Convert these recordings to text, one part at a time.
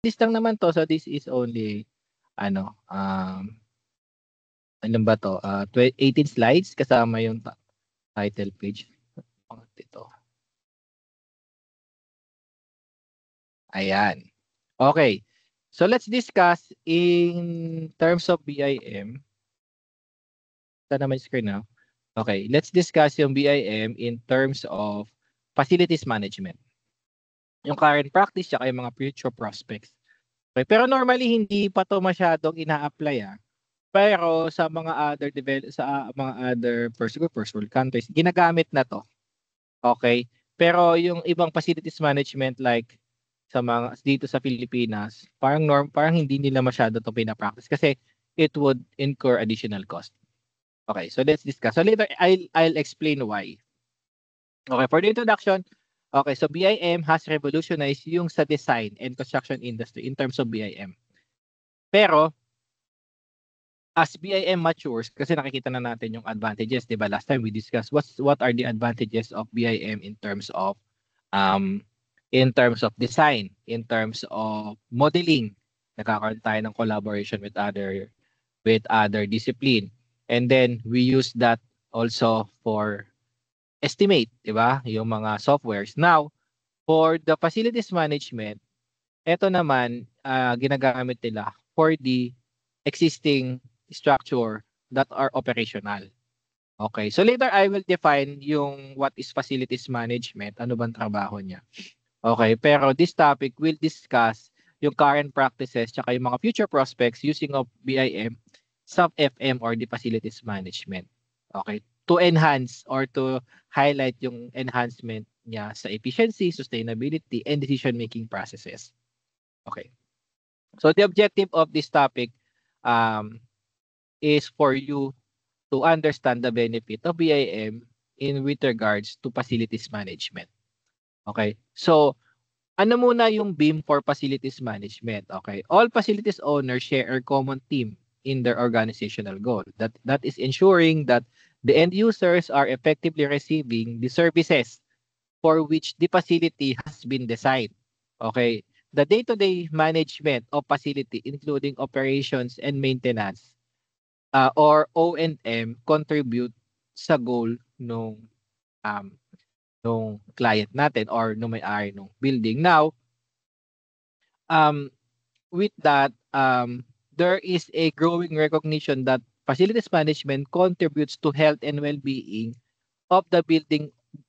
this lang naman to. So this is only ano ba to? 18 slides kasama yung title page. Ito. Ayan. Okay. So let's discuss in terms of BIM. Ito naman yung screen now. Okay, let's discuss yung BIM in terms of facilities management. Yung current practice tsaka yung mga future prospects. Okay, pero normally hindi pa to masyadong ina-apply Pero sa mga other sa mga other first world countries, ginagamit na to. Okay? Pero yung ibang facilities management like sa mga dito sa Pilipinas, parang hindi nila masyado to pina-practice kasi it would incur additional cost. Okay, so let's discuss. So later I'll explain why. Okay, for the introduction, okay, so BIM has revolutionized yung sa design and construction industry in terms of BIM. Pero as BIM matures, kasi nakikita na natin yung advantages, 'di ba? Last time we discussed what are the advantages of BIM in terms of design, in terms of modeling. Nagkakaroon tayo ng collaboration with other discipline. And then we use that also for estimate, 'di ba? Yung mga softwares. Now, for the facilities management, ito naman ginagamit nila for the existing structure that are operational. Okay, so later I will define yung what is facilities management, ano bang trabaho niya. Okay, pero this topic will discuss yung current practices tsaka yung mga future prospects using of BIM sa FM or the facilities management. Okay, to enhance or to highlight yung enhancement niya sa efficiency, sustainability, and decision-making processes. Okay. So the objective of this topic is for you to understand the benefit of BIM with regards to facilities management. Okay. So ano muna yung BIM for facilities management? Okay. All facilities owners share a common theme in their organizational goal. That is ensuring that the end users are effectively receiving the services for which the facility has been designed. Okay. The day-to-day management of facility, including operations and maintenance, or O&M, contribute sa goal nung client natin or nung may-ari nung building. Now, with that, there is a growing recognition that facilities management contributes to health and well-being of the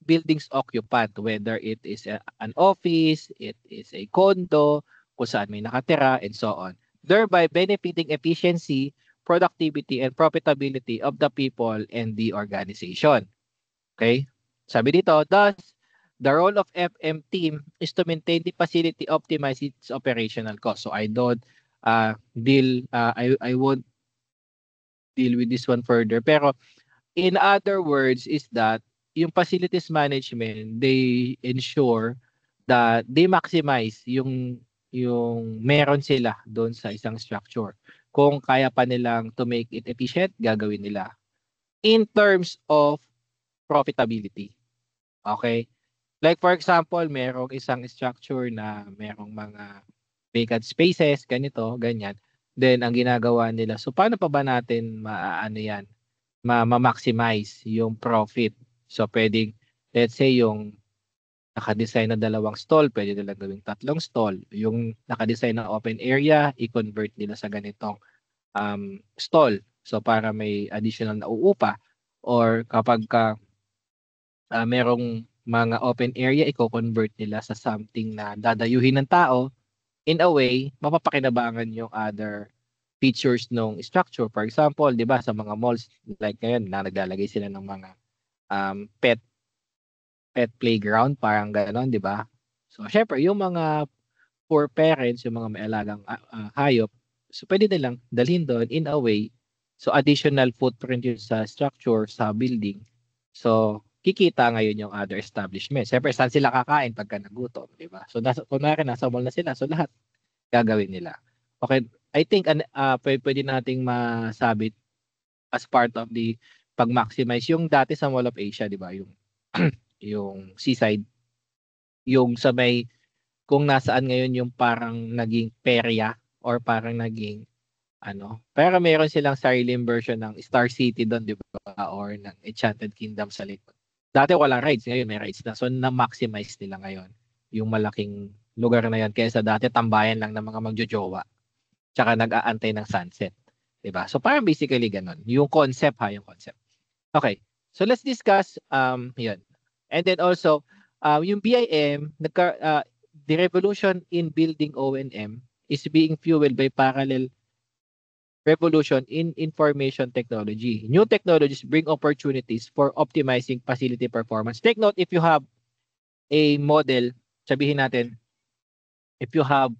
building's occupant, whether it is an office, it is a condo, kung saan may nakatira, and so on, thereby benefiting efficiency, productivity, and profitability of the people and the organization. Okay? Sabi dito, thus, the role of FM team is to maintain the facility, optimize its operational cost. So I don't I won't deal with this one further. Pero in other words is that yung facilities management, they ensure that they maximize yung meron sila doon sa isang structure. Kung kaya pa nilang to make it efficient, gagawin nila. In terms of profitability. Okay? Like for example, merong isang structure na merong mga vacant spaces, ganito, ganyan. Then ang ginagawa nila, so paano pa ba natin ma-maximize yung profit? So pwedeng, let's say yung naka-design na 2 stall, pwede nilang gawing 3 stall. Yung naka-design na open area, i-convert nila sa ganitong stall. So para may additional na uupa. Or kapag merong mga open area, i-convert nila sa something na dadayuhin ng tao. In a way, mapapakinabangan yung other features ng structure. For example, 'di ba, sa mga malls like ngayon, na naglalagay sila ng mga pet playground, parang gano'n, 'di ba? So, syempre, yung mga poor parents, yung mga may alagang hayop, so pwede nilang dalhin doon in a way. So, additional footprint yun sa structure, sa building. So, kikita ngayon yung other establishment. Siyempre, saan sila kakain pagka nagutom, di ba? So, kunwari, nasa mall na sila. So, lahat gagawin nila. Okay, I think pwede nating masabit as part of the pag-maximize yung dati sa Mall of Asia, di ba? Yung yung seaside, yung sa may kung nasaan ngayon yung parang naging perya or parang naging pero meron silang sariling version ng Star City doon, di ba? Or ng Enchanted Kingdom sa likod. Dati walang rides, ngayon may rides na. So na-maximize nila ngayon yung malaking lugar na yan kaysa dati tambayan lang ng mga magjojowa. Tsaka nag-aantay ng sunset. Di ba? So parang basically ganun. Yung concept yung concept. Okay. So let's discuss yun. And then also yung BIM, the revolution in building O&M is being fueled by parallel revolution in information technology. New technologies bring opportunities for optimizing facility performance. Take note, if you have a model, sabihin natin, if you have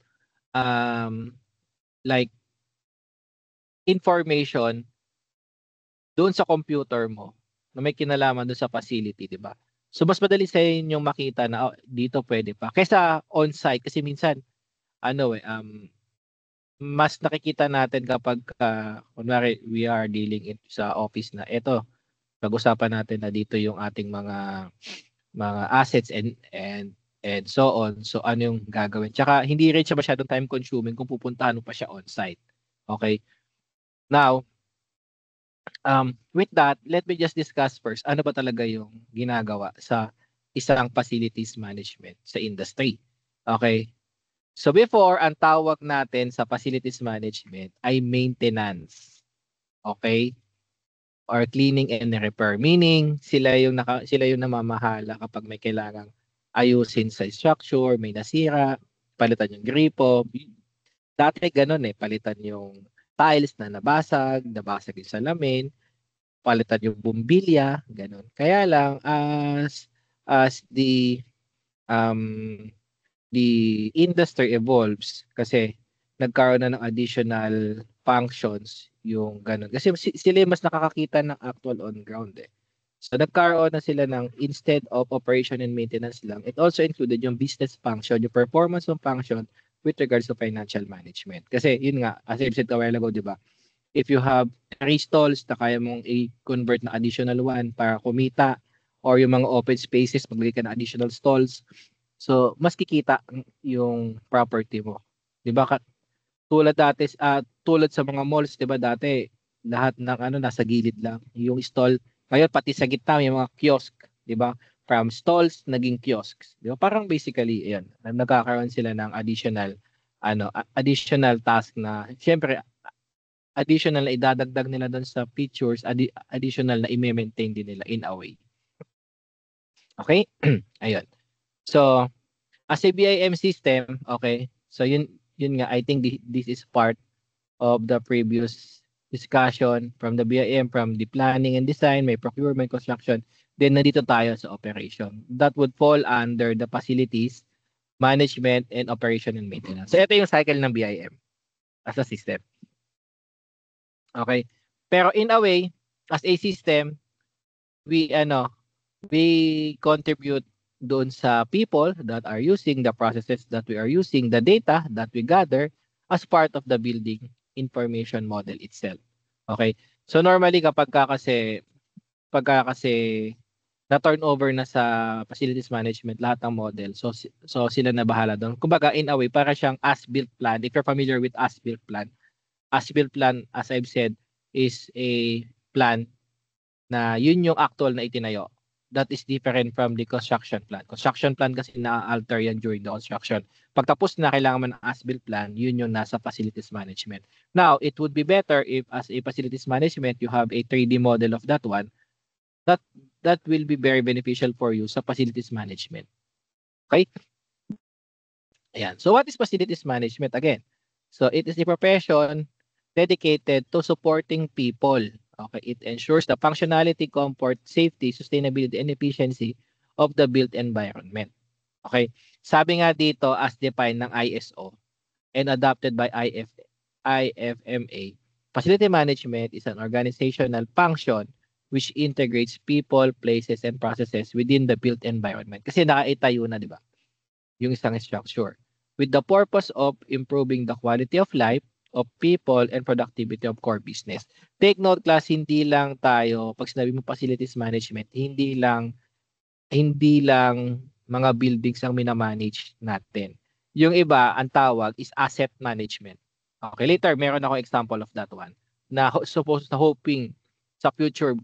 like information doon sa computer mo na may kinalaman doon sa facility, di ba? So mas madali sa inyong makita na dito pwede pa. Kaysa on-site kasi minsan mas nakikita natin kapag kunwari we are dealing sa office na ito, pag-usapan natin na dito yung ating mga assets and so on. So ano yung gagawin? Tsaka hindi rin siya masyadong time consuming kung pupuntahan mo pa siya on-site. Okay? Now, with that, let me just discuss first ano ba talaga yung ginagawa sa isang facilities management sa industry. Okay? So before, ang tawag natin sa facilities management ay maintenance. Okay? Or cleaning and repair. Meaning, sila yung namamahala kapag may kailangang ayusin sa structure, may nasira, palitan yung gripo. Dati ganun palitan yung tiles na nabasag yung salamin, palitan yung bumbilya, ganun. Kaya lang, as the industry evolves kasi nagkaroon na ng additional functions yung ganun. Kasi sila yung mas nakakakita ng actual on ground So nagkaroon na sila ng instead of operation and maintenance lang, it also included yung business function, yung performance ng function with regards to financial management. Kasi yun nga, as I said a while ago, di ba? If you have 3 stalls na kaya mong i-convert na additional 1 para kumita or yung mga open spaces, magbigay ka na additional stalls, so, mas kikita yung property mo. 'Di ba? Tulad sa mga malls, 'di ba, dati lahat ng nasa gilid lang yung stall. Ngayon pati sa gitna may mga kiosk, 'di ba? From stalls naging kiosks. 'Di ba? Parang basically 'yan. Nagkakaroon sila ng additional task na syempre additional na idadagdag nila doon sa features, additional na i-maintain din nila in a way. Okay? Ayun. So, as a BIM system, okay, so yun nga, I think this is part of the previous discussion from the BIM, from the planning and design, may procurement, construction, then nandito tayo sa operation. That would fall under the facilities, management, and operation and maintenance. So, ito yung cycle ng BIM as a system. Okay? Pero in a way, as a system, we contribute doon sa people that are using the processes that we are using, the data that we gather as part of the building information model itself. Okay? So normally kapag kasi na turnover na sa facilities management lahat ng model, so sila na bahala doon. Kumbaga in a way para siyang as-built plan. If you're familiar with as-built plan as I've said is a plan na yun yung actual na itinayo. That is different from the construction plan. Construction plan kasi na-alter yan during the construction. Pagtapos na kailangan man ng as-built plan, yun yung nasa facilities management. Now, it would be better if as a facilities management, you have a 3D model of that one. That will be very beneficial for you sa facilities management. Okay? Ayan. So, what is facilities management? Again, so it is a profession dedicated to supporting people. Okay, it ensures the functionality, comfort, safety, sustainability, and efficiency of the built environment. Okay, sabi nga dito as defined ng ISO and adopted by IFMA, facility management is an organizational function which integrates people, places, and processes within the built environment. Kasi nakaitayo na, di ba? Yung isang structure. With the purpose of improving the quality of life of people and productivity of core business. Take note class, hindi lang tayo, pag sinabi mo facilities management, hindi lang mga buildings ang minamanage natin. Yung iba, ang tawag is asset management. Okay, later meron ako example of that one na supposed na hoping sa future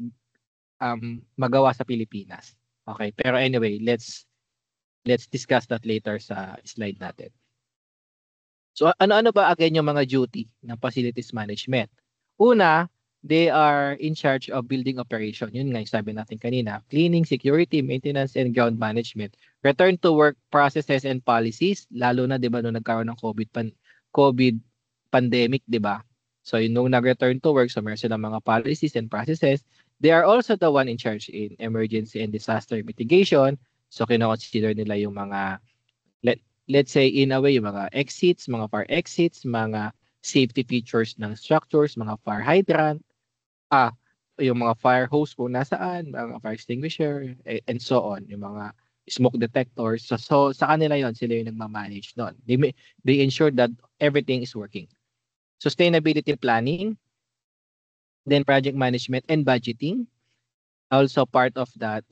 magawa sa Pilipinas. Okay, pero anyway, let's discuss that later sa slide natin. So ano-ano ba again yung mga duty ng facilities management? Una, they are in charge of building operation. Yun nga yung sabi natin kanina. Cleaning, security, maintenance, and ground management. Return to work processes and policies, lalo na 'di ba nung nagkaroon ng COVID pandemic, 'di ba? So nung nag-return to work, so meron silang mga policies and processes. They are also the one in charge in emergency and disaster mitigation. So kino-consider nila yung mga let's say in a way yung mga exits, mga fire exits, mga safety features ng structures, mga fire hydrant, yung mga fire hose kung nasaan, mga fire extinguisher, and so on, yung mga smoke detectors. So sa kanila yon, sila yung nagma-manage doon. They ensure that everything is working. Sustainability planning, then project management and budgeting. Also part of that,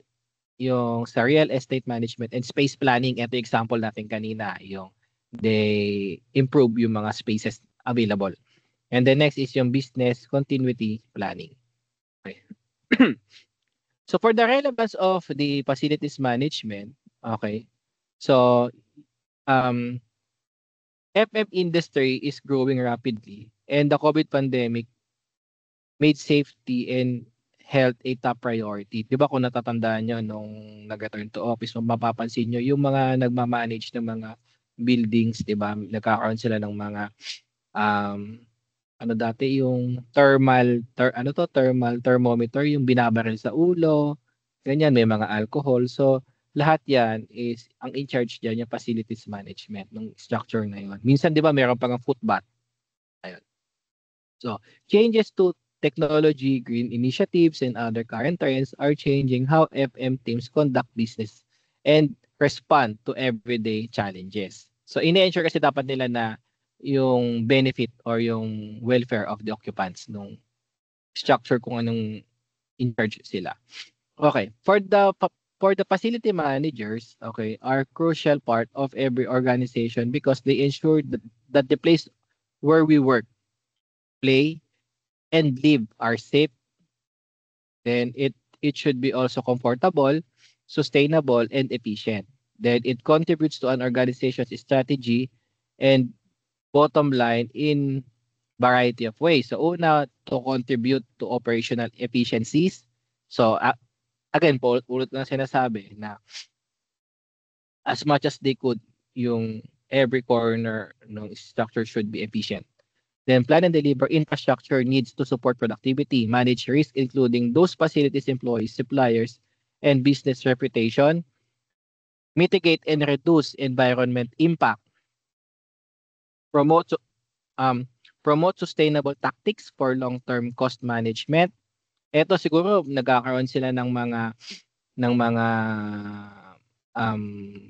yung sa real estate management and space planning. Ito yung example natin kanina, yung they improve yung mga spaces available. And the next is yung business continuity planning. Okay. So for the relevance of the facilities management, okay, so FM industry is growing rapidly and the COVID pandemic made safety and health a top priority. Di ba kung natatandaan nyo nung nag-return to office, mapapansin nyo yung mga nagmamanage ng mga buildings, di ba? Nagkakaroon sila ng mga ano dati yung thermal thermometer yung binabaril sa ulo, ganyan, may mga alcohol. So lahat yan is ang in charge diyan yung facilities management ng structure na yun. Minsan 'di ba meron pang foot bath. Ayun. So changes to technology, green initiatives, and other current trends are changing how FM teams conduct business and respond to everyday challenges. So ini-ensure kasi dapat nila na yung benefit or yung welfare of the occupants nung structure kung anong in charge sila. Okay, for the facility managers, okay, are crucial part of every organization because they ensure that the place where we work, play, and live are safe. Then it should be also comfortable, sustainable, and efficient. Then it contributes to an organization's strategy and bottom line in variety of ways. So una, to contribute to operational efficiencies. So again, ulit na sinasabi na as much as they could, yung every corner ng structure should be efficient. Then plan and deliver infrastructure needs to support productivity, manage risk, including those facilities, employees, suppliers, and business reputation, mitigate and reduce environment impact, promote sustainable tactics for long-term cost management. Ito siguro nagkakaroon sila ng mga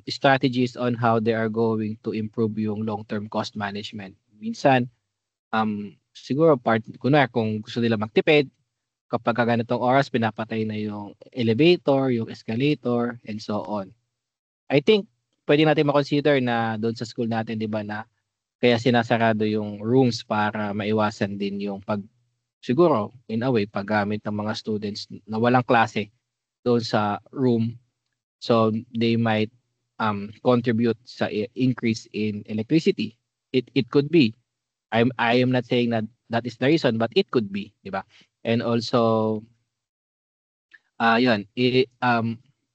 strategies on how they are going to improve yung long-term cost management. Minsan siguro kunwari kung gusto nila magtipid, kapag ganitong oras pinapatay na yung elevator, yung escalator, and so on. I think pwede natin ma-consider na doon sa school natin, 'di ba, na kaya sinasarado yung rooms para maiwasan din yung siguro in a way paggamit ng mga students na walang klase doon sa room. So they might contribute sa increase in electricity. It could be. I am not saying that is the reason, but it could be, di ba? And also yun,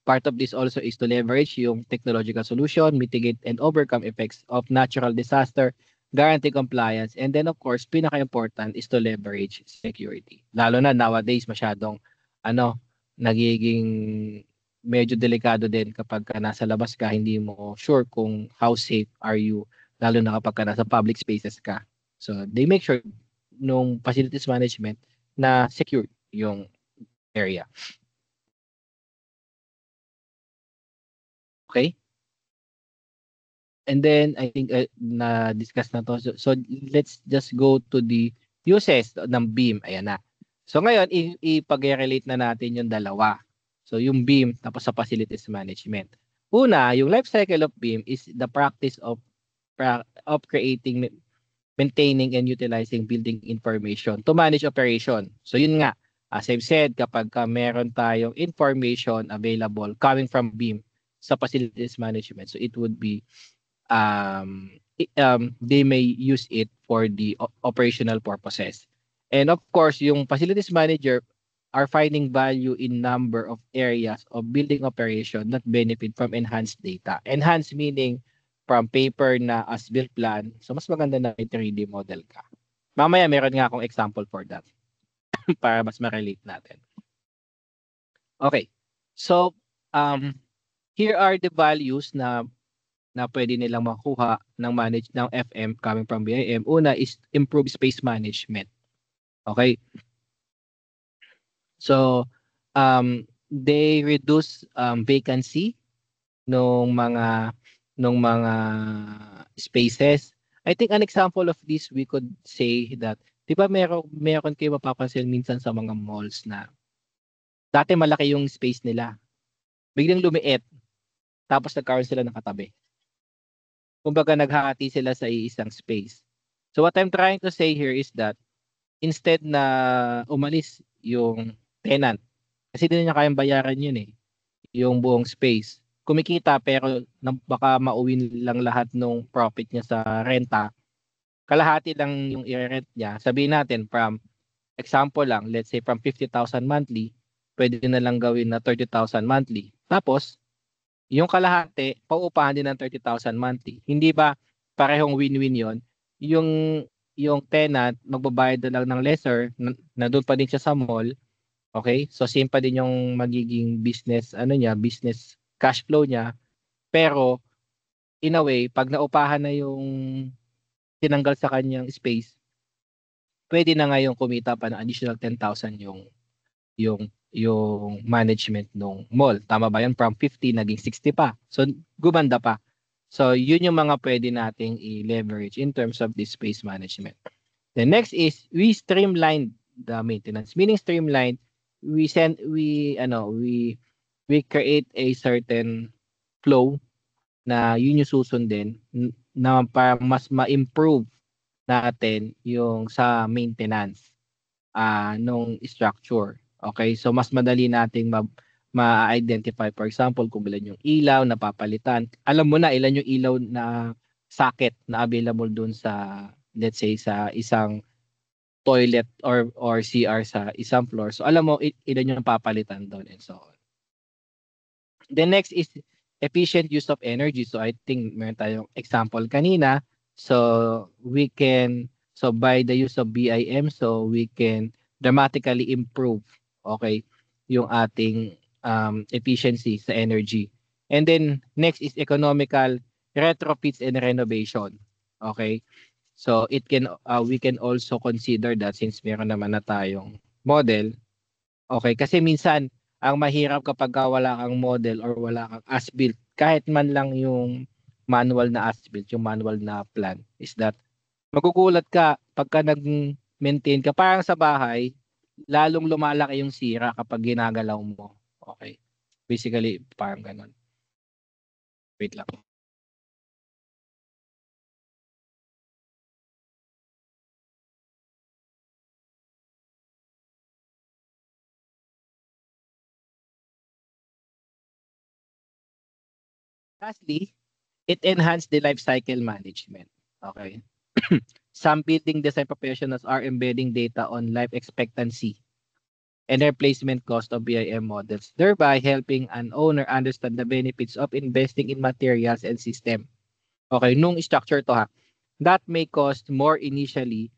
part of this also is to leverage yung technological solution, mitigate and overcome effects of natural disaster, guarantee compliance, and then of course, pinaka-important is to leverage security. Lalo na nowadays masyadong nagiging medyo delikado din kapag nasa labas ka, hindi mo sure kung how safe are you, lalo na kapag nasa public spaces ka. So they make sure nung facilities management na secure yung area. Okay? And then I think na-discuss na to. So let's just go to the uses ng BIM. Ayan na. So ngayon, ipag-relate na natin yung dalawa. So yung BIM tapos sa facilities management. Una, yung life cycle of BIM is the practice of of creating, maintaining, and utilizing building information to manage operation. So yun nga, as I've said, kapag meron tayong information available coming from BIM sa facilities management, so it would be they may use it for the operational purposes. And of course, yung facilities manager are finding value in number of areas of building operation that benefit from enhanced data. Enhanced meaning from paper na as-built plan. So mas maganda na may 3D model ka. Mamaya meron nga akong example for that para mas ma-relate natin. Okay. So here are the values na pwede nilang makuha ng FM coming from BIM. Una is improve space management. Okay? So, they reduce vacancy nung mga spaces. I think an example of this, we could say that, di ba meron kayo mapapansin minsan sa mga malls na dati malaki yung space nila. Biglang lumiit. Tapos nagkaroon sila ng katabi. Kumbaga naghahati sila sa isang space. So what I'm trying to say here is that instead na umalis yung tenant, kasi hindi niya kayang bayaran yun yung buong space. Kumikita pero baka mauwi lang lahat ng profit niya sa renta. Kalahati lang yung i-rent niya. Sabihin natin from, example lang, let's say from 50,000 monthly, pwede na lang gawin na 30,000 monthly. Tapos, yung kalahati, pauupahan din ng 30,000 monthly. Hindi ba parehong win-win yon? Yung tenant, magbabayad na lang ng lesser, na doon pa din siya sa mall. Okay? So, same pa din yung magiging business, business cash flow niya. Pero, in a way, pag naupahan na yung tinanggal sa kanyang space, pwede na nga yung kumita pa ng additional 10,000 yung management ng mall. Tama ba yun? From 50 naging 60 pa. So, gumanda pa. So, yun yung mga pwede nating i-leverage in terms of this space management. The next is, we streamline the maintenance. Meaning streamline, we create a certain flow na yun yung susundin na para mas ma-improve natin yung sa maintenance nung structure. Okay, so mas madali nating ma-identify, for example, kung ilan yung ilaw na papalitan. Alam mo na ilan yung ilaw na socket na available dun sa, let's say, sa isang toilet or CR sa isang floor. So alam mo ilan yung papalitan doon and so on. The next is efficient use of energy. So I think meron tayong example kanina. So by the use of BIM, so we can dramatically improve yung ating efficiency sa energy. And then next is economical retrofits and renovation. Okay? So we can also consider that since meron naman na tayong model. Okay, kasi minsan ang mahirap kapag wala kang model or wala kang as-built, kahit man lang yung manual na as-built, yung manual na plan, is that magugulat ka pagka nag-maintain ka. Parang sa bahay, lalong lumalaki yung sira kapag ginagalaw mo. Okay. Basically, parang ganun. Wait lang. Lastly, it enhanced the life cycle management. Okay. Some building design professionals are embedding data on life expectancy and replacement cost of BIM models, thereby helping an owner understand the benefits of investing in materials and system. Okay, nung structure to ha, that may cost more initially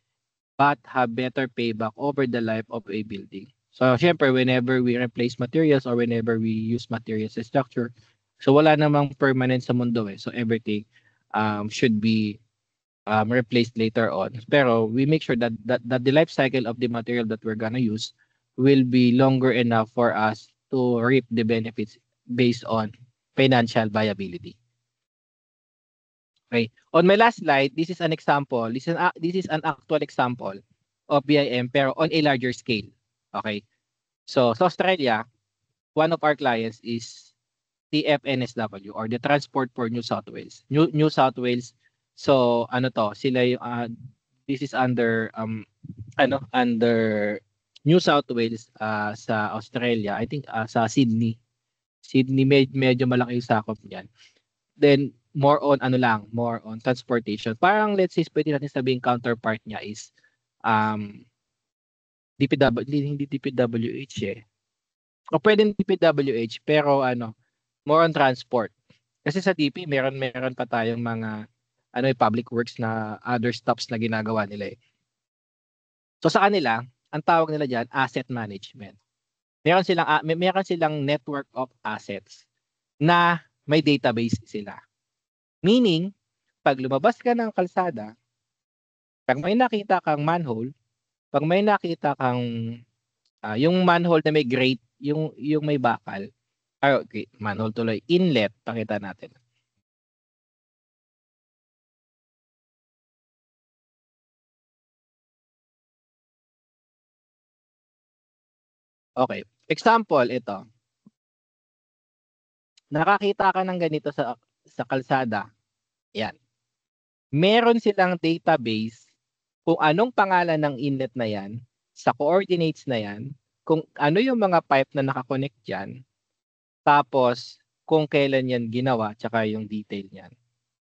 but have better payback over the life of a building. So, syempre, whenever we replace materials or whenever we use materials as structure, so wala namang permanent sa mundo So, everything should be replaced later on. Pero we make sure that the life cycle of the material that we're gonna use will be longer enough for us to reap the benefits based on financial viability. Okay. On my last slide, this is an example. This is an actual example of BIM pero on a larger scale. Okay. So, sa Australia, one of our clients is TFNSW or the Transport for New South Wales. New South Wales So ano to, sila yung this is under under New South Wales sa Australia. I think sa Sydney. Sydney medyo malaki yung sakop niyan. Then more on more on transportation. Parang let's say pwede natin sabihin counterpart niya is hindi DPWH eh. O pwedeng DPWH pero more on transport. Kasi sa DP meron pa tayong mga public works na other stops na ginagawa nila eh. So sa kanila, ang tawag nila diyan asset management. Meron silang network of assets na may database sila. Meaning, pag lumabas ka ng kalsada, pag may nakita kang manhole, pag may nakita kang yung manhole na may grate, yung may bakal, okay, manhole tuloy, inlet, pakita natin. Okay, example, ito. Nakakita ka ng ganito sa kalsada. Yan. Meron silang database kung anong pangalan ng inlet na yan, sa coordinates na yan, kung ano yung mga pipe na nakakonect dyan, tapos kung kailan yan ginawa, tsaka yung detail niyan.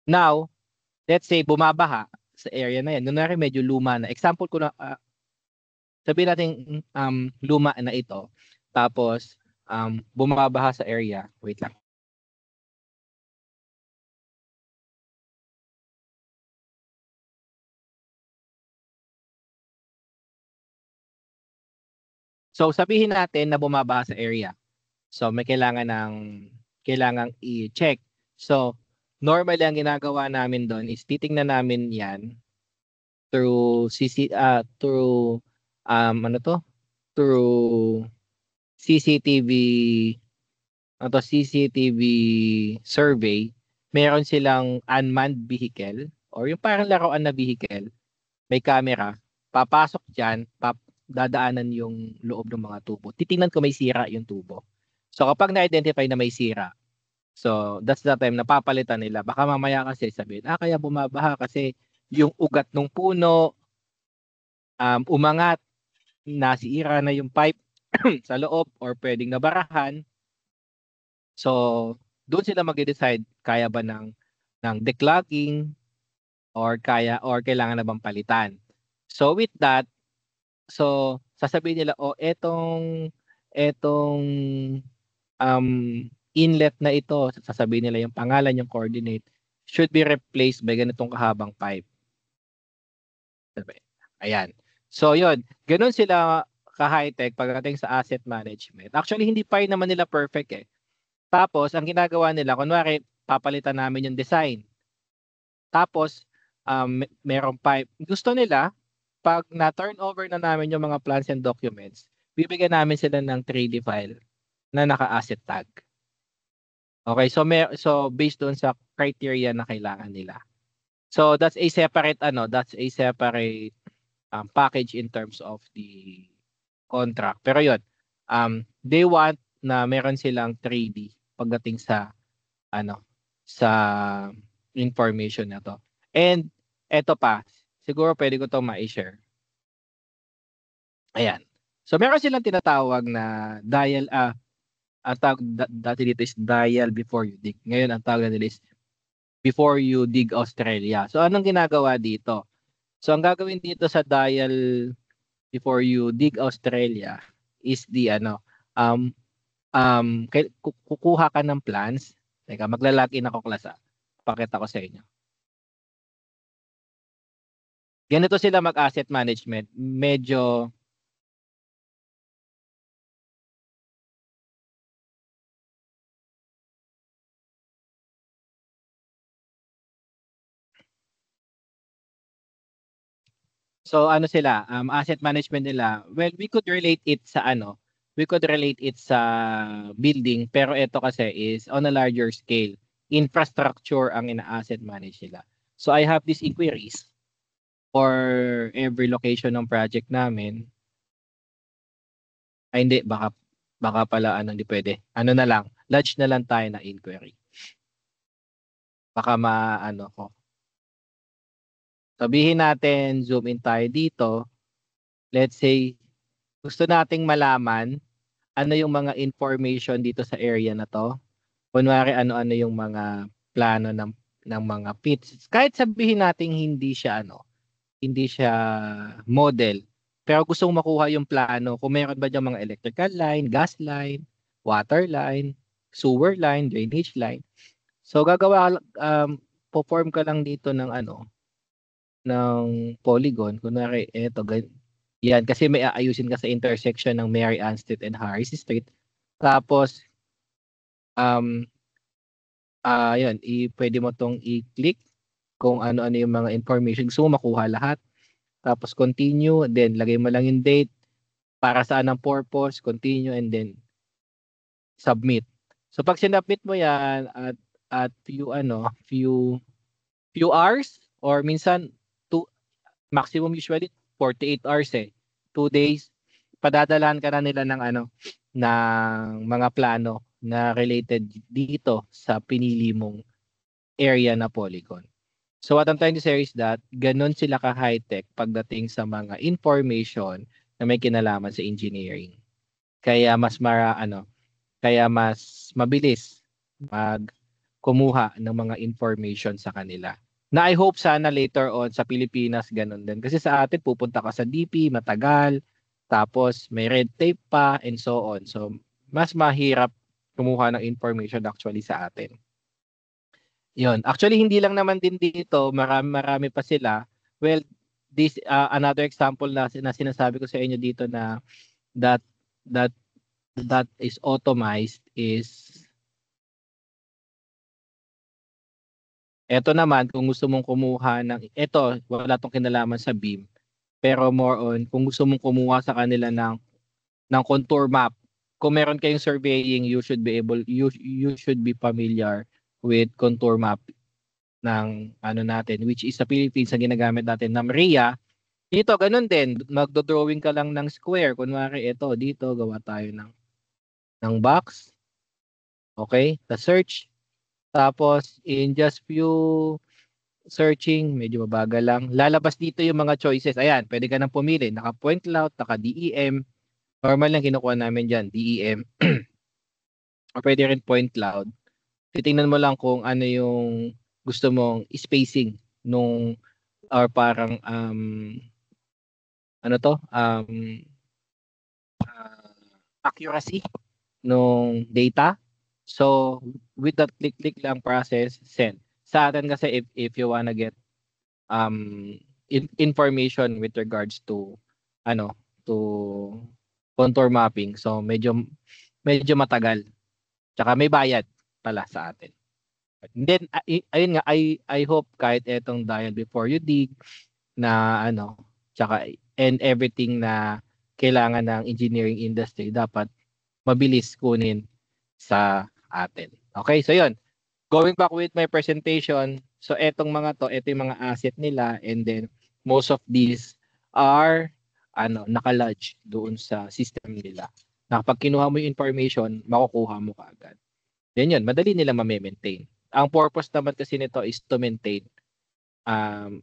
Now, let's say bumabaha sa area na yan. Kunwari medyo luma na. Example ko na, sabihin natin luma na ito. Tapos bumabaha sa area. Wait lang. So sabihin natin na bumabaha sa area. So may kailangang i-check. So normally ang ginagawa namin doon is titingnan namin 'yan through through through CCTV CCTV survey. Meron silang unmanned vehicle or yung parang laruan na vehicle, may camera, papasok diyan, dadaanan yung loob ng mga tubo. Titingnan ko may sira yung tubo. So kapag na-identify na may sira, so that's the time na papalitan nila. Baka mamaya kasi sabihin, kaya bumabaha kasi yung ugat ng puno umangat, nasira na yung pipe sa loob or pwedeng nabarahan. So doon sila mag-decide kaya ba ng declogging or kailangan na bang palitan. So with that, so sasabihin nila etong inlet na ito, sasabihin nila yung pangalan, yung coordinate, should be replaced by ganitong kahabang pipe. Ayan. So yun, ganun sila ka-high-tech pagdating sa asset management. Actually, hindi pa rin naman nila perfect eh. Tapos, ang ginagawa nila, kunwari, papalitan namin yung design. Tapos, merong pipe. Gusto nila, pag na-turn over na namin yung mga plans and documents, bibigyan namin sila ng 3D file na naka-asset tag. Okay, so based doon sa criteria na kailangan nila. So that's a separate package in terms of the contract. Pero yun, they want na meron silang 3D pagdating sa sa information na to. And eto pa, siguro pwede ko to ma-share. Ayan. So meron silang tinatawag na dial ang tawag dati dito is dial before you dig. Ngayon ang tawag nila is before you dig Australia. So anong ginagawa dito? So ang gagawin dito sa dial before you dig Australia is kukuha ka ng plans. Teka, maglalagin ako klasa. Pakita ko sa inyo. Ganito sila mag-asset management. Medyo So sila, asset management nila. Well, we could relate it sa building, pero ito kasi is on a larger scale. Infrastructure ang ina-asset manage nila. So I have these inquiries for every location ng project namin. Ay hindi, baka pala hindi pwede. Na lang, lodge na lang tayo na inquiry. Baka ko. Sabihin natin, zoom in tayo dito. Let's say, gusto nating malaman ano yung mga information dito sa area na to. Kunwari, ano-ano yung mga plano ng mga pits. Kahit sabihin natin hindi siya model. Pero gusto mong makuha yung plano kung meron ba diyang mga electrical line, gas line, water line, sewer line, drainage line. So perform ka lang dito ng polygon. Kunwari, yan, kasi may aayusin ka sa intersection ng Mary Ann Street and Harris Street. Tapos, um, yun, pwede mo tong i-click kung ano-ano yung mga information. Gusto mo makuha lahat. Tapos continue, then lagay mo lang yung date, para saan ang purpose, continue, and then submit. So pag sinubmit mo yan at few hours or minsan maximum usually 48 hours 2 days, padadalahan ka na nila ng mga plano na related dito sa pinili mong area na polygon. So what I'm trying to say is that ganun sila ka-high-tech pagdating sa mga information na may kinalaman sa engineering. Kaya kaya mas mabilis kumuha ng mga information sa kanila. Na I hope sana later on sa Pilipinas ganun din. Kasi sa atin pupunta ka sa DP, matagal, tapos may red tape pa and so on. So mas mahirap kumuha ng information actually sa atin. Yun. Actually, hindi lang naman din dito, marami pa sila. Well, this another example na sinasabi ko sa inyo dito na that that that is automized is eto naman kung gusto mong kumuha wala tong kinalaman sa BIM, pero more on kung gusto mong kumuha sa kanila ng contour map. Kung meron kayong surveying, you should be familiar with contour map ng natin, which is sa Philippines na ginagamit natin ng MRIA. Dito ganun din, magdo-drawing ka lang ng square. Kunwari dito gawa tayo ng box. Okay? The search. Tapos in just few searching, medyo mabagal lang. Lalabas dito yung mga choices. Ayan, pwede ka nang pumili. Naka-point cloud, naka-DEM. Normal lang kinukuha namin dyan, DEM. O pwede rin point cloud. Titingnan mo lang kung ano yung gusto mong spacing or parang accuracy nung data. So with that click lang process, send. Sa atin kasi if you wanna get information with regards to to contour mapping, so medyo matagal. Tsaka may bayad pala sa atin. And then ayun nga, I hope kahit etong dial before you dig na tsaka and everything na kailangan ng engineering industry dapat mabilis kunin sa atin. Okay, so yun. Going back with my presentation, so ito yung mga asset nila, and then most of these are naka-lodge doon sa system nila. Na kapag kinuha mo yung information, makukuha mo kaagad. Then yun, madali nila ma-maintain. Ang purpose naman kasi nito is to maintain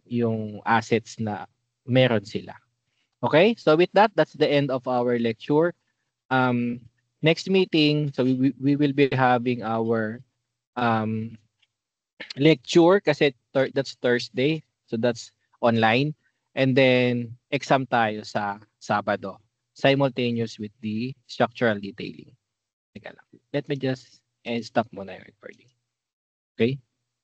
yung assets na meron sila. Okay? So with that, that's the end of our lecture. Next meeting, so we will be having our lecture kasi that's Thursday. So that's online. And then exam tayo sa Sabado. Simultaneous with the structural detailing. Teka lang. Let me just stop muna yung recording. Okay?